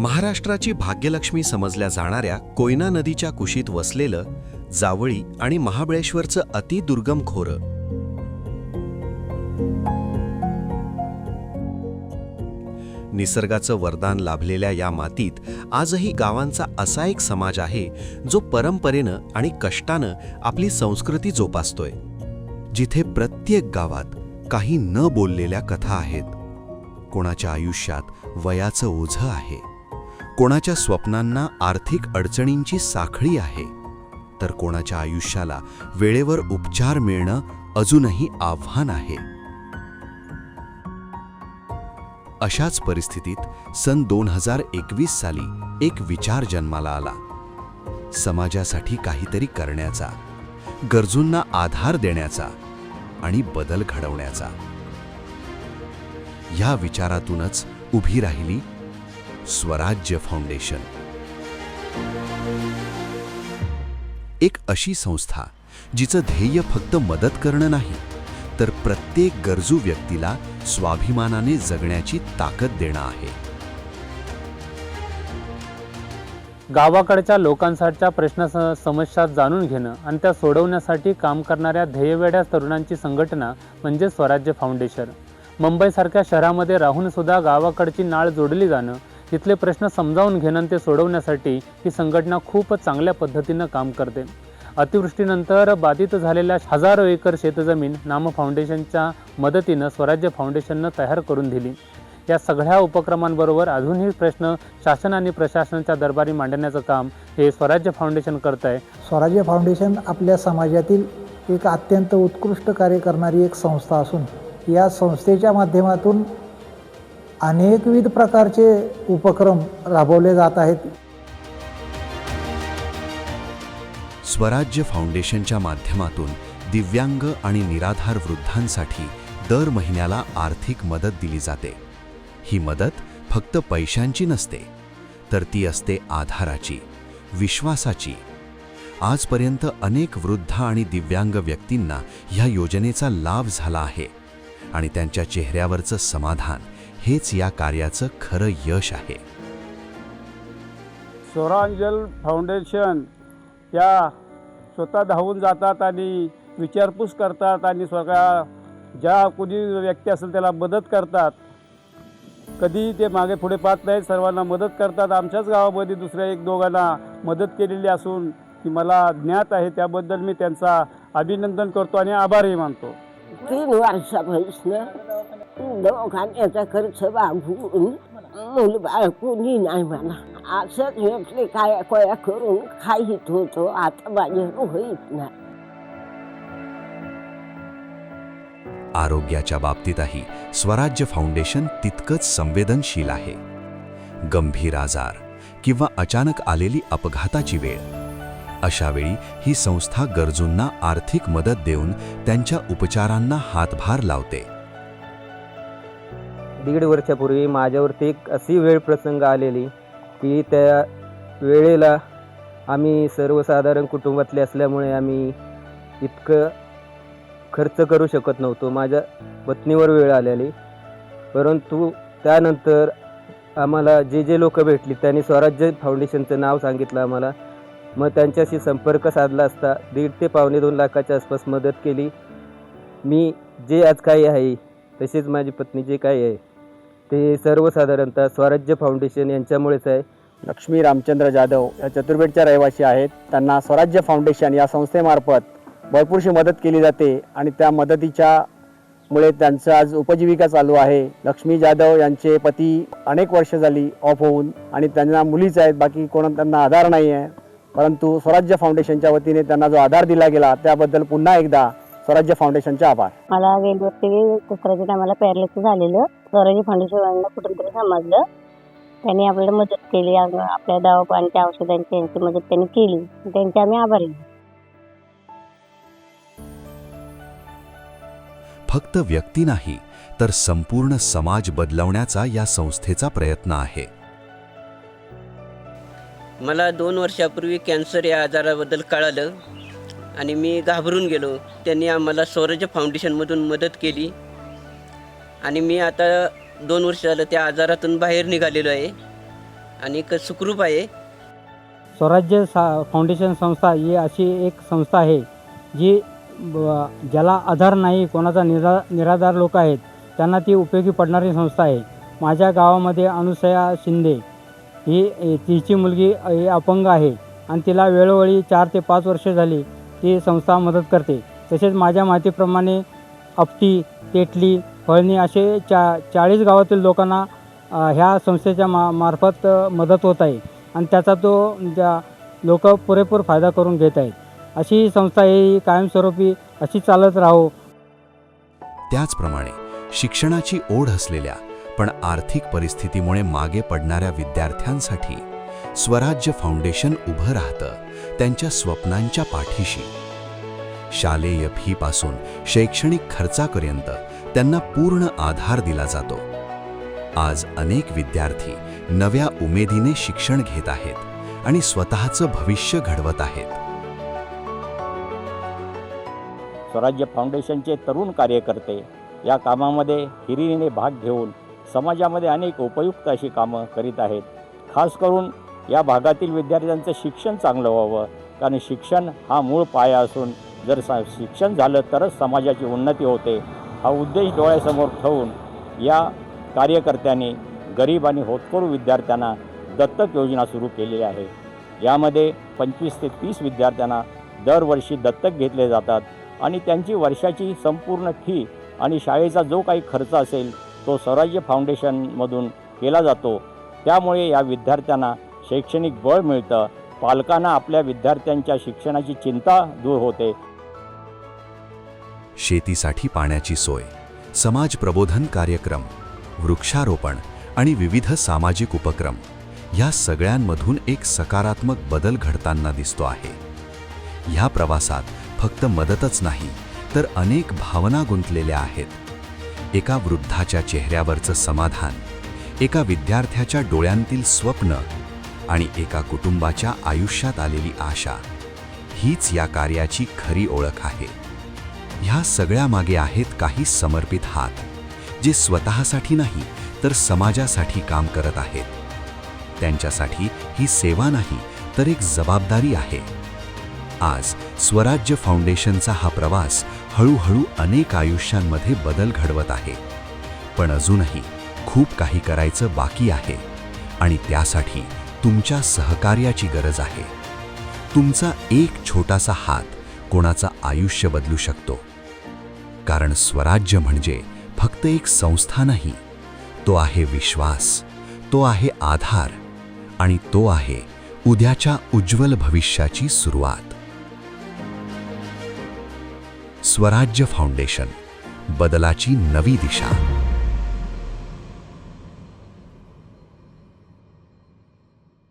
महाराष्ट्राची भाग्यलक्ष्मी समजल्या जाणाऱ्या कोयना नदीच्या कुशीत वसलेलं जावळी आणि महाबळेश्वरचं अतिदुर्गम खोरं निसर्गाचं वरदान लाभलेल्या या मातीत आजही गावांचा असा एक समाज आहे जो परंपरेनं आणि कष्टानं आपली संस्कृती जोपासतोय, जिथे प्रत्येक गावात काही न बोललेल्या कथा आहेत. कोणाच्या आयुष्यात वयाचं ओझं आहे, कोणाच्या स्वप्नांना आर्थिक अडचणींची साखळी आहे, तर कोणाच्या आयुष्याला वेळेवर उपचार मिळणं अजूनही आव्हान आहे. अशाच परिस्थितीत सन 2021 साली एक विचार जन्माला आला, समाजासाठी काहीतरी करण्याचा, गरजूंना आधार देण्याचा आणि बदल घडवण्याचा. या विचारातूनच उभी राहिली स्वराज्य फाउंडेशन, एक अशी संस्था जिचं ध्येय फक्त मदत करणं नाही, तर प्रत्येक गरजू व्यक्तीला स्वाभिमानाने जगण्याची ताकद देणं आहे. गावाकडच्या लोकांसाठीच्या प्रश्न समस्या जाणून घेणं आणि त्या सोडवण्यासाठी काम करणाऱ्या ध्येयवेड्या तरुणांची संघटना म्हणजे स्वराज्य फाउंडेशन. मुंबईसारख्या शहरामध्ये राहून सुद्धा गावाकडची नाळ जोडली जाणं, तिथले प्रश्न समजावून घेणं आणि ते सोडवण्यासाठी ही संघटना खूप चांगल्या पद्धतीनं काम करते. अतिवृष्टीनंतर बाधित झालेल्या हजारो एकर शेतजमीन नाम फाउंडेशनच्या मदतीनं स्वराज्य फाउंडेशननं तयार करून दिली. या सगळ्या उपक्रमांबरोबर अजूनही प्रश्न शासन आणि प्रशासनाच्या दरबारी मांडण्याचं काम हे स्वराज्य फाउंडेशन करत आहे. स्वराज्य फाउंडेशन आपल्या समाजातील एक अत्यंत उत्कृष्ट कार्य करणारी एक संस्था असून या संस्थेच्या माध्यमातून अनेकविध प्रकारचे उपक्रम राबवले जात आहेत. स्वराज्य फाउंडेशनच्या माध्यमातून दिव्यांग आणि निराधार वृद्धांसाठी दर महिन्याला आर्थिक मदत दिली जाते. ही मदत फक्त पैशांची नसते, तर ती असते आधाराची, विश्वासाची. आजपर्यंत अनेक वृद्ध आणि दिव्यांग व्यक्तींना ह्या योजनेचा लाभ झाला आहे आणि त्यांच्या चेहऱ्यावरचं समाधान हेच या कार्याचं खरं यश आहे. स्वराज्य फाउंडेशन या स्वतः धावून जातात आणि विचारपूस करतात आणि स्वतः ज्या कोणी व्यक्ती असेल त्याला मदत करतात. कधी ते मागे पुढे पाहत नाहीत, सर्वांना मदत करतात. आमच्याच गावामध्ये दुसऱ्या एक दोघांना मदत केलेली असून ती मला ज्ञात आहे, त्याबद्दल मी त्यांचा अभिनंदन करतो आणि आभारही मानतो. 3 वर्षापासून दवाखान्याचा खर्च भागवून मुलबाळ कोणी नाही मला. असंच म्हटले काय कोया करून खाईत होतो, आता माझ्या होईत नाही. आरोग्याच्या बाबतीतही स्वराज्य फाउंडेशन तितकंच संवेदनशील आहे. गंभीर आजार किंवा अचानक आलेली अपघाताची वेळ, अशा वेळी ही संस्था गरजूंना आर्थिक मदत देऊन त्यांच्या उपचारांना हातभार लावते. 1.5 वर्षापूर्वी माझ्यावरती एक अशी वेळ प्रसंग आलेली की त्या वेळेला आम्ही सर्वसाधारण कुटुंबातले असल्यामुळे आम्ही इतकं खर्च करू शकत नव्हतो. माझ्या पत्नीवर वेळ आलेली, परंतु त्यानंतर आम्हाला जे लोक भेटली त्यांनी स्वराज्य फाउंडेशनचं नाव सांगितलं आम्हाला. मग त्यांच्याशी संपर्क साधला असता 1.5 ते 2.5 लाखाच्या आसपास मदत केली. मी जे आज काही आहे, तसेच माझी पत्नी जे काही आहे, ते सर्वसाधारणतः स्वराज्य फाउंडेशन यांच्यामुळेच आहे. लक्ष्मी रामचंद्र जाधव या चतुर्भेटच्या रहिवासी आहेत. त्यांना स्वराज्य फाउंडेशन या संस्थेमार्फत भरपूरशी मदत केली जाते आणि त्या मदतीच्यामुळे त्यांचं आज उपजीविका चालू आहे. लक्ष्मी जाधव यांचे पती अनेक वर्ष झाली ऑफ होऊन आणि त्यांना मुलीच आहेत, बाकी त्यांना आधार नाही आहे. परंतु स्वराज्य फाउंडेशनच्या वतीने त्यांना जो आधार दिला गेला त्याबद्दल पुन्हा एकदा स्वराज्य फाउंडेशनचे आभार. मला वेगवेगळे कुत्र्याच्या टायमाला पॅरलिसिस झालेलं, स्वराज्य फाउंडेशनला कुठून समजलं, त्यांनी आपल्याला मदत केली. आपल्या दवाखान्याच्या औषधांची यांची मदत त्यांनी केली, त्यांचे आम्ही आभारी. फक्त व्यक्ती नाही, तर संपूर्ण समाज बदलवण्याचा या संस्थेचा प्रयत्न आहे. मला 2 वर्षापूर्वी कॅन्सर या आजाराबद्दल कळालं आणि मी घाबरून गेलो. त्यांनी आम्हाला स्वराज्य फाउंडेशनमधून मदत केली आणि मी आता 2 वर्ष झालं त्या आजारातून बाहेर निघालेलो आहे. आणि सुखरूप आहे. स्वराज्य फाउंडेशन संस्था ही अशी एक संस्था आहे जी ज्याला आधार नाही, कोणाचा निराधार लोक आहेत त्यांना ती उपयोगी पडणारी संस्था आहे. माझ्या गावामध्ये अनुसया शिंदे ही तिची मुलगी ही अपंग आहे आणि तिला वेळोवेळी 4 ते 5 वर्षे झाली ती संस्था मदत करते. तसेच माझ्या माहितीप्रमाणे आपटी, तेटली, फळणी असे 40 गावातील लोकांना ह्या संस्थेच्या मार्फत मदत होत आहे आणि त्याचा लोक पुरेपूर फायदा करून घेत आहेत. अशी संस्था ही कायमस्वरूपी अशी चालत राहो. त्याचप्रमाणे शिक्षणाची ओढ असलेल्या पण आर्थिक परिस्थितीमुळे मागे पडणाऱ्या विद्यार्थ्यांसाठी स्वराज्य फाउंडेशन उभं राहतं त्यांच्या स्वप्नांच्या पाठीशी. शालेय फीपासून शैक्षणिक खर्चापर्यंत त्यांना पूर्ण आधार दिला जातो. आज अनेक विद्यार्थी नव्या उमेदीने शिक्षण घेत आहेत आणि स्वतःचं भविष्य घडवत आहेत. स्वराज्य फाउंडेशनचे तरुण कार्यकर्ते या कामामध्ये हिरिरीने भाग घेऊन समाजामध्ये अनेक उपयुक्त अशी कामं करीत आहेत. खास करून या भागातील विद्यार्थ्यांचं शिक्षण चांगलं व्हावं, कारण शिक्षण हा मूळ पाया असून जर शिक्षण झालं तरच समाजाची उन्नती होते. हा उद्देश डोळ्यासमोर ठेवून या कार्यकर्त्यांनी गरीब आणि होतकरू विद्यार्थ्यांना दत्तक योजना सुरू केलेली आहे. यामध्ये 25 ते 30 विद्यार्थ्यांना दरवर्षी दत्तक घेतले जातात आणि त्यांची वर्षाची संपूर्ण फी आणि शाळेचा जो काही खर्च असेल तो स्वराज्य फाउंडेशनमधून केला जातो. त्यामुळे या विद्यार्थ्यांना शैक्षणिक बळ मिळतं. पालकांना आपल्या विद्यार्थ्यांच्या शिक्षणाची चिंता दूर होते. शेतीसाठी पाण्याची सोय, समाज प्रबोधन कार्यक्रम, वृक्षारोपण आणि विविध सामाजिक उपक्रम या सगळ्यांमधून एक सकारात्मक बदल घडताना दिसतो आहे. ह्या प्रवासात फक्त मदतच नाही तर अनेक भावना गुंतलेल्या आहेत. एका वृद्धाच्या चेहऱ्यावरचं समाधान, एका विद्यार्थ्याच्या डोळ्यांतील स्वप्न आणि एका कुटुंबाच्या आयुष्यात आलेली आशा, हीच या कार्याची खरी ओळख आहे. ह्या सगळ्यामागे आहेत काही समर्पित हात, जे स्वतःसाठी नाही तर समाजासाठी काम करत आहेत. त्यांच्यासाठी ही सेवा नाही तर एक जबाबदारी आहे. आज स्वराज्य फाउंडेशनचा हा प्रवास हळूहळू अनेक आयुष्यांमध्ये बदल घडवत आहे. पण अजूनही खूप काही करायचं बाकी आहे आणि त्यासाठी तुमच्या सहकार्याची गरज आहे. तुमचा एक छोटासा हात कोणाचं आयुष्य बदलू शकतो. कारण स्वराज्य म्हणजे फक्त एक संस्था नाही, तो आहे विश्वास, तो आहे आधार आणि तो आहे उद्याच्या उज्ज्वल भविष्याची सुरुवात. स्वराज्य फाउंडेशन, बदलाची नवी दिशा.